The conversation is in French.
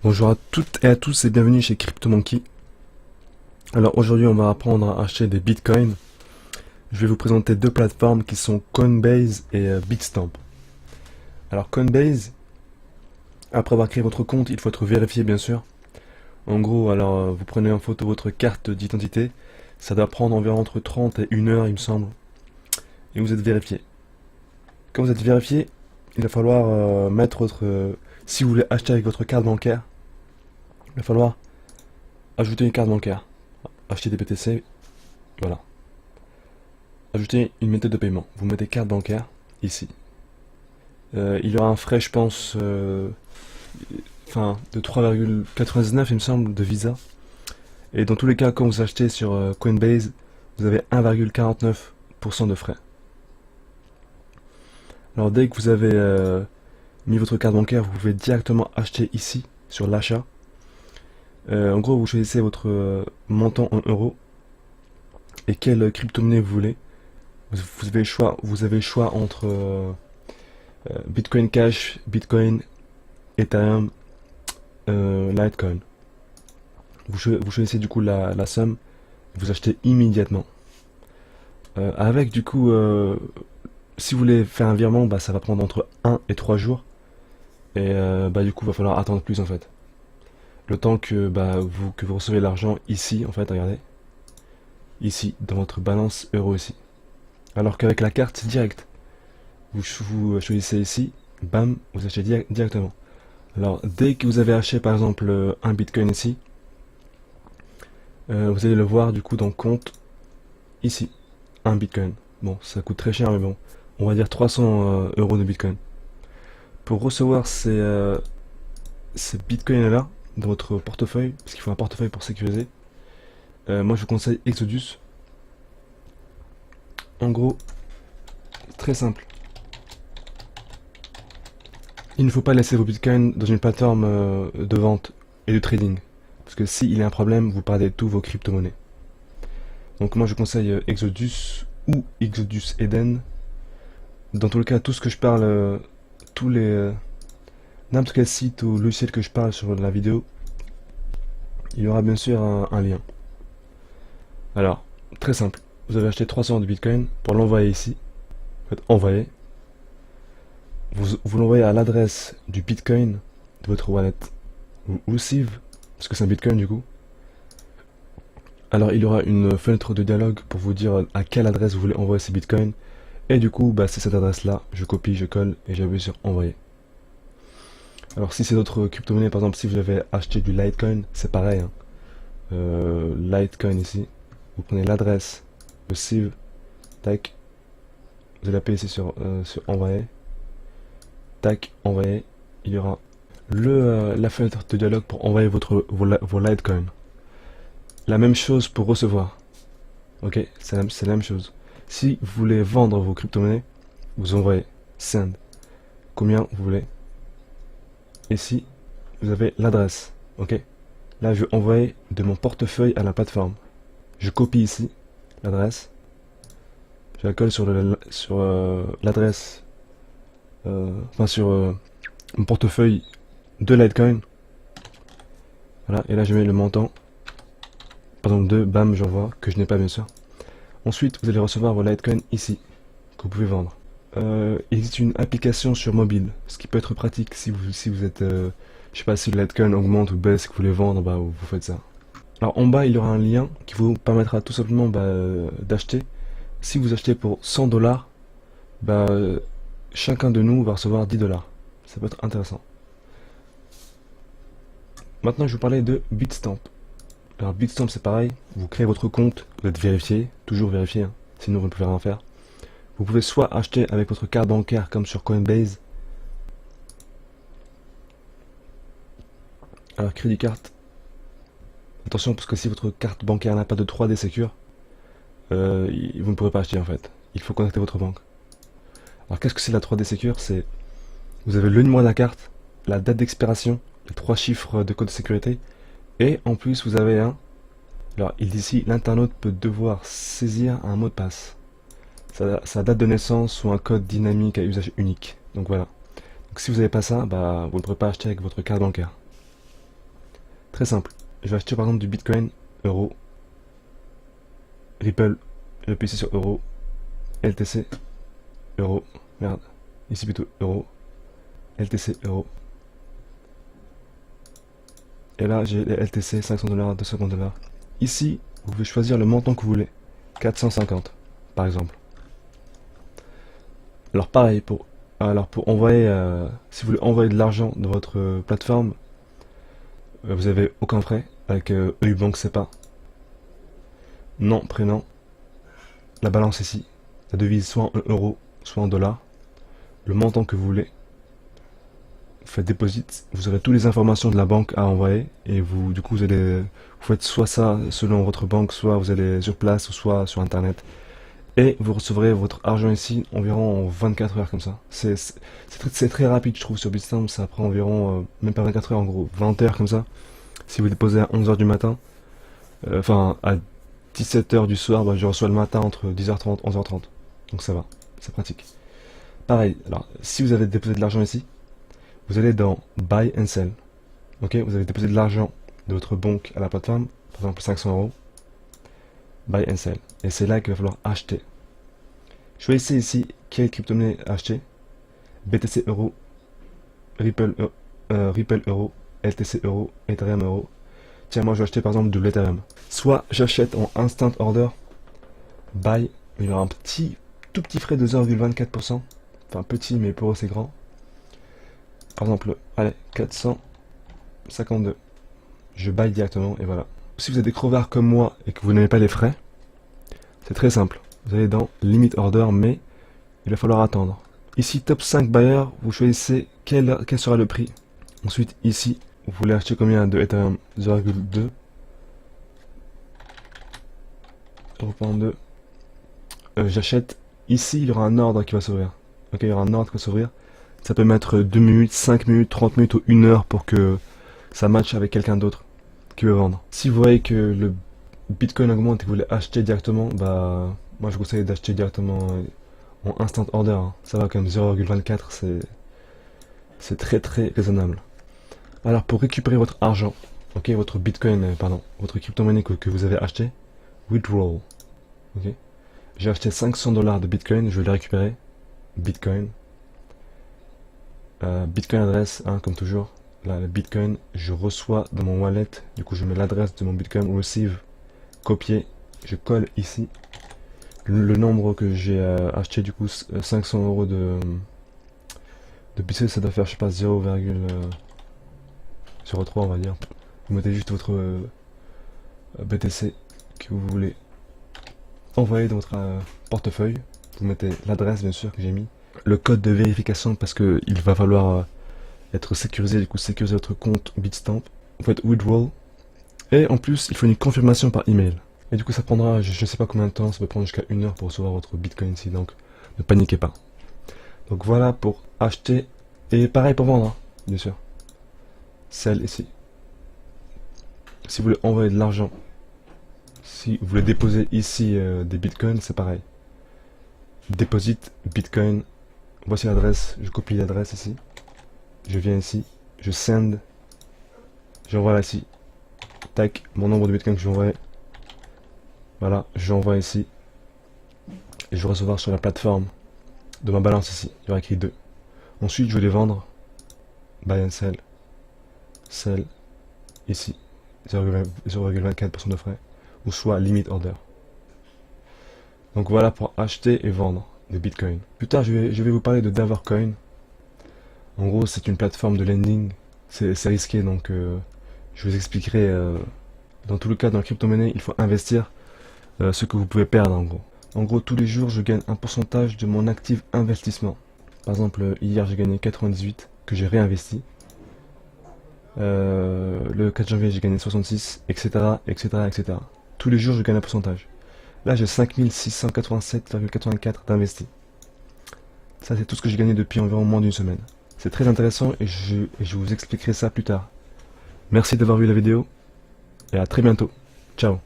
Bonjour à toutes et à tous et bienvenue chez CryptoMonkey. Alors aujourd'hui on va apprendre à acheter des bitcoins. Je vais vous présenter deux plateformes qui sont Coinbase et Bitstamp. Alors Coinbase, après avoir créé votre compte, il faut être vérifié bien sûr. En gros, alors vous prenez en photo votre carte d'identité. Ça doit prendre environ entre 30 et 1 heure il me semble. Et vous êtes vérifié. Quand vous êtes vérifié, il va falloir mettre votre... si vous voulez acheter avec votre carte bancaire, il va falloir ajouter une carte bancaire. Acheter des BTC, voilà. Ajouter une méthode de paiement. Vous mettez carte bancaire, ici. Il y aura un frais, je pense, de 3,99 il me semble, de Visa. Et dans tous les cas, quand vous achetez sur Coinbase, vous avez 1,49% de frais. Alors dès que vous avez mis votre carte bancaire, vous pouvez directement acheter ici, sur l'achat. En gros, vous choisissez votre montant en euros et quelle crypto-monnaie vous voulez. Vous avez le choix entre Bitcoin Cash, Bitcoin, Ethereum, Litecoin. Vous choisissez du coup la somme, vous achetez immédiatement. Avec du coup, si vous voulez faire un virement, bah, ça va prendre entre 1 et 3 jours. Et du coup, il va falloir attendre plus en fait. Le temps que, que vous recevez l'argent ici, en fait, regardez. Ici, dans votre balance euro ici. Alors qu'avec la carte, c'est direct. Vous choisissez ici, bam, vous achetez directement. Alors, dès que vous avez acheté par exemple un bitcoin ici, vous allez le voir du coup dans compte, ici, un bitcoin. Bon, ça coûte très cher, mais bon, on va dire 300 euros de bitcoin. Pour recevoir ces bitcoins là dans votre portefeuille, parce qu'il faut un portefeuille pour sécuriser, moi je vous conseille Exodus. En gros, très simple. Il ne faut pas laisser vos bitcoins dans une plateforme de vente et de trading. Parce que s'il y a un problème, vous perdez tous vos crypto-monnaies. Donc moi je conseille Exodus ou Exodus Eden. Dans tout le cas, tout ce que je parle, tous les... n'importe quel site ou logiciel que je parle sur la vidéo, il y aura bien sûr un lien. Alors, très simple. Vous avez acheté 300 de bitcoin pour l'envoyer ici. Faites envoyer. Vous l'envoyez à l'adresse du bitcoin de votre wallet ou receive, parce que c'est un bitcoin du coup. Alors il y aura une fenêtre de dialogue pour vous dire à quelle adresse vous voulez envoyer ces bitcoins. Et du coup, c'est cette adresse là, je copie, je colle et j'appuie sur envoyer. Alors si c'est d'autres crypto-monnaies, par exemple si vous avez acheté du Litecoin, c'est pareil. Hein. Litecoin ici, vous prenez l'adresse, receive, tac, vous allez appuyer ici sur envoyer. Tac, envoyer, il y aura la fenêtre de dialogue pour envoyer vos Litecoin. La même chose pour recevoir. Ok, c'est la même chose. Si vous voulez vendre vos crypto-monnaies, vous envoyez send. Combien vous voulez. Ici, vous avez l'adresse. Ok. Là, je vais envoyer de mon portefeuille à la plateforme. Je copie ici l'adresse. Je la colle sur l'adresse. Sur mon portefeuille de Litecoin. Voilà, et là je mets le montant. Par exemple 2, bam, j'envoie, que je n'ai pas bien sûr. Ensuite, vous allez recevoir vos Litecoin ici, que vous pouvez vendre. Il existe une application sur mobile, ce qui peut être pratique si vous êtes, je sais pas, si le Litecoin augmente ou baisse et que vous voulez vendre, vous faites ça. Alors en bas, il y aura un lien qui vous permettra tout simplement d'acheter. Si vous achetez pour 100 $, chacun de nous va recevoir 10 $. Ça peut être intéressant. Maintenant, je vais vous parler de Bitstamp. Alors Bitstamp, c'est pareil. Vous créez votre compte, vous êtes vérifié, toujours vérifié, hein, sinon vous ne pouvez rien faire. Vous pouvez soit acheter avec votre carte bancaire comme sur Coinbase. Alors crédit carte. Attention parce que si votre carte bancaire n'a pas de 3D Secure, vous ne pourrez pas acheter en fait. Il faut contacter votre banque. Alors qu'est-ce que c'est la 3D Secure? C'est vous avez le numéro de la carte, la date d'expiration, les 3 chiffres de code de sécurité, et en plus vous avez alors il dit ici, l'internaute peut devoir saisir un mot de passe, sa date de naissance ou un code dynamique à usage unique. Donc voilà. Donc si vous n'avez pas ça, vous ne pourrez pas acheter avec votre carte bancaire. Très simple. Je vais acheter par exemple du Bitcoin, euro, Ripple, je vais ici sur euro, LTC, euro, merde, ici plutôt euro, LTC, euro. Et là j'ai les LTC, 500 $, 250 $. Ici, vous pouvez choisir le montant que vous voulez, 450 par exemple. Alors pareil, pour envoyer, si vous voulez envoyer de l'argent de votre plateforme, vous avez aucun frais avec EUBank SEPA. Nom, prénom, la balance ici, la devise soit en euro, soit en dollars, le montant que vous voulez. Vous faites deposit, vous aurez toutes les informations de la banque à envoyer et du coup vous faites soit ça selon votre banque, soit vous allez sur place, soit sur internet. Et vous recevrez votre argent ici environ en 24 heures comme ça. C'est très rapide je trouve sur Bitstamp, ça prend environ, même pas 24 heures en gros, 20 heures comme ça. Si vous déposez à 11 h du matin, enfin à 17 h du soir, bah, je reçois le matin entre 10 h 30 et 11 h 30. Donc ça va, c'est pratique. Pareil, alors si vous avez déposé de l'argent ici, vous allez dans Buy and Sell. Ok, vous avez déposé de l'argent de votre banque à la plateforme, par exemple 500 €. Buy and Sell. Et c'est là qu'il va falloir acheter. Choisissez ici quelle crypto-monnaie acheter. BTC euro, Ripple euro, LTC euro, Ethereum euro. Tiens, moi je vais acheter par exemple de l'Ethereum. Soit j'achète en instant order, buy, il y aura un tout petit frais de 0,24%. Enfin petit, mais pour eux c'est grand. Par exemple, allez, 452. Je buy directement et voilà. Si vous êtes des crevards comme moi et que vous n'aimez pas les frais, c'est très simple. Vous allez dans Limit Order, mais il va falloir attendre. Ici, Top 5 Buyer, vous choisissez quel sera le prix. Ensuite, ici, vous voulez acheter combien de Ethereum? 0,2. 0.2. J'achète. Ici, il y aura un ordre qui va s'ouvrir. Ok, il y aura un ordre qui va s'ouvrir. Ça peut mettre 2 minutes, 5 minutes, 30 minutes ou 1 heure pour que ça matche avec quelqu'un d'autre qui veut vendre. Si vous voyez que le Bitcoin augmente et que vous voulez acheter directement, bah moi je vous conseille d'acheter directement en instant order. Hein. Ça va quand même 0,24, c'est très raisonnable. Alors pour récupérer votre argent, ok, votre Bitcoin, pardon, votre crypto-monnaie que vous avez acheté, withdrawal. Ok, j'ai acheté 500 $ de Bitcoin, je vais les récupérer. Bitcoin. Bitcoin adresse, hein, comme toujours. Là, le Bitcoin, je reçois dans mon wallet. Du coup, je mets l'adresse de mon Bitcoin, receive, copier, je colle ici. Le nombre que j'ai acheté, du coup, 500 € de Bitcoin, ça doit faire, je sais pas, 0,03 on va dire. Vous mettez juste votre BTC que vous voulez envoyer dans votre portefeuille. Vous mettez l'adresse, bien sûr, que j'ai mis. Le code de vérification parce que il va falloir être sécurisé, du coup sécuriser votre compte Bitstamp. Vous faites withdrawal et en plus il faut une confirmation par email. Et du coup ça prendra, je sais pas combien de temps, ça peut prendre jusqu'à 1 heure pour recevoir votre Bitcoin ici, donc ne paniquez pas. Donc voilà pour acheter et pareil pour vendre, hein, bien sûr. Sell ici. Si vous voulez envoyer de l'argent, si vous voulez déposer ici des Bitcoins, c'est pareil. Deposit Bitcoin. Voici l'adresse, je copie l'adresse ici, je viens ici, je send, j'envoie là ici, tac, mon nombre de bitcoins que je vais envoyer, voilà, j'envoie ici, et je vais recevoir sur la plateforme de ma balance ici, il y aura écrit 2. Ensuite je vais les vendre, buy and sell, ici, 0,24% de frais, ou soit limit order. Donc voilà pour acheter et vendre des bitcoins. Plus tard, je vais vous parler de Davercoin. En gros, c'est une plateforme de lending. C'est risqué, donc je vous expliquerai. Dans tout le cas, dans la crypto-monnaie, il faut investir ce que vous pouvez perdre, en gros. En gros, tous les jours, je gagne un pourcentage de mon actif investissement. Par exemple, hier, j'ai gagné 98 que j'ai réinvesti. Le 4 janvier, j'ai gagné 66, etc., etc., etc. Tous les jours, je gagne un pourcentage. Là, j'ai 5687,84 d'investis. Ça, c'est tout ce que j'ai gagné depuis environ moins d'une semaine. C'est très intéressant et je vous expliquerai ça plus tard. Merci d'avoir vu la vidéo et à très bientôt. Ciao.